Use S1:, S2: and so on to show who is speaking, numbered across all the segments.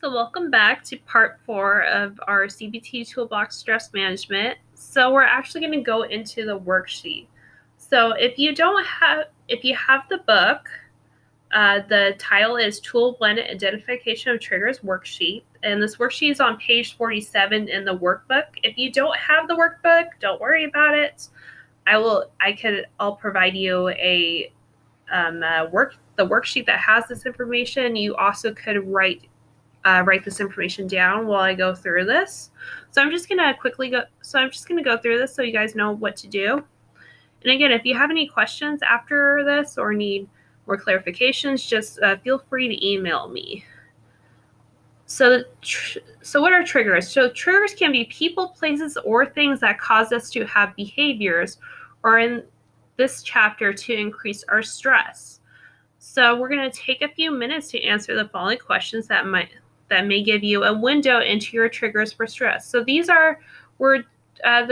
S1: So welcome back to part 4 of our CBT Toolbox Stress Management. So we're actually going to go into the worksheet. So if you have the book, the title is Tool Blended Identification of Triggers Worksheet. And this worksheet is on page 47 in the workbook. If you don't have the workbook, don't worry about it. I'll provide you the worksheet that has this information. You also could write this information down while I go through this. So I'm just gonna go through this so you guys know what to do. And again, if you have any questions after this or need more clarifications, just feel free to email me. So what are triggers? So triggers can be people, places, or things that cause us to have behaviors, or in this chapter, to increase our stress. So we're going to take a few minutes to answer the following questions that may give you a window into your triggers for stress. So the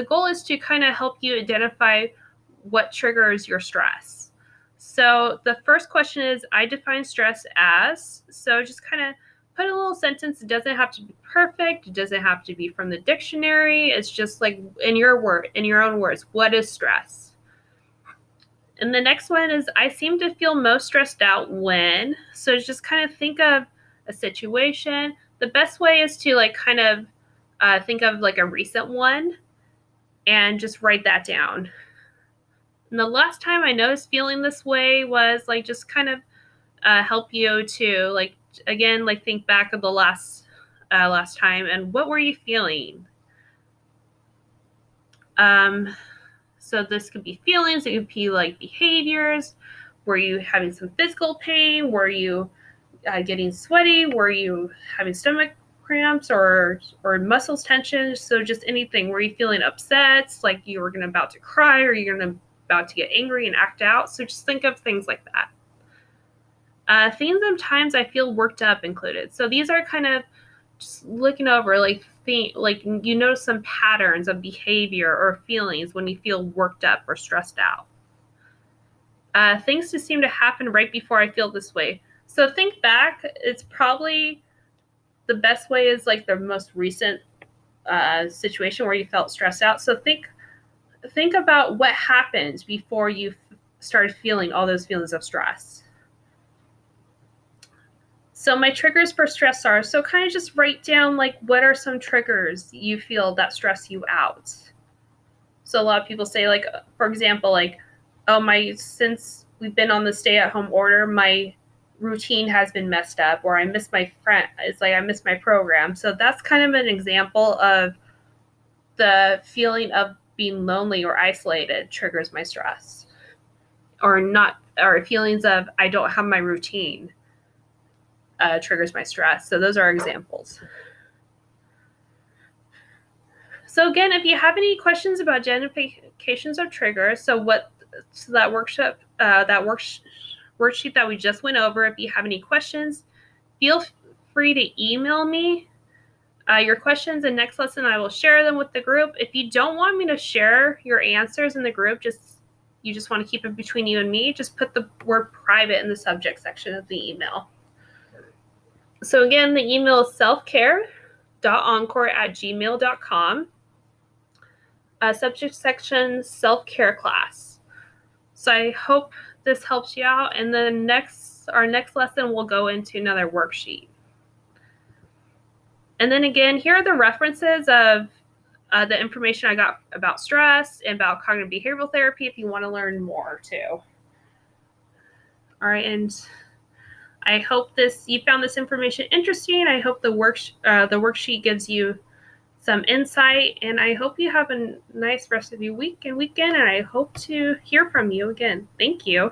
S1: goal is to kind of help you identify what triggers your stress. So the first question is, I define stress as, so just kind of put a little sentence. It doesn't have to be perfect. It doesn't have to be from the dictionary. It's just like in your own words, what is stress? And the next one is, I seem to feel most stressed out when. So just kind of think of a situation. The best way is to think of like a recent one and just write that down. And the last time I noticed feeling this way was just kind of help you to think back of the last time and what were you feeling. So this could be feelings, it could be like behaviors. Were you having some physical pain? Were you getting sweaty? Were you having stomach cramps or muscles tension? So just anything. Were you feeling upset, like you were about to cry, or you're about to get angry and act out? So just think of things like that. Things and times I feel worked up included. So these are kind of just looking over, you notice some patterns of behavior or feelings when you feel worked up or stressed out. Things just seem to happen right before I feel this way. So think back. It's probably the best way is like the most recent situation where you felt stressed out. So think about what happened before you started feeling all those feelings of stress. So my triggers for stress are, so kind of just write down what are some triggers you feel that stress you out. So a lot of people say for example, since we've been on the stay-at-home order, my routine has been messed up, or I miss my friend. It's like I miss my program. So that's kind of an example of the feeling of being lonely or isolated triggers my stress, or feelings of I don't have my routine triggers my stress. So those are examples. So again, if you have any questions about identifications of triggers, that worksheet that we just went over, if you have any questions, feel free to email me your questions, and next lesson I will share them with the group. If you don't want me to share your answers in the group, you just want to keep it between you and me, just put the word private in the subject section of the email. So again, the email is selfcare.encore@gmail.com. Subject section, self-care class. So I hope this helps you out. And then our next lesson, we'll go into another worksheet. And then again, here are the references of the information I got about stress and about cognitive behavioral therapy if you want to learn more too. All right, and I hope you found this information interesting. I hope the worksheet gives you some insight, and I hope you have a nice rest of your week and weekend, and I hope to hear from you again. Thank you.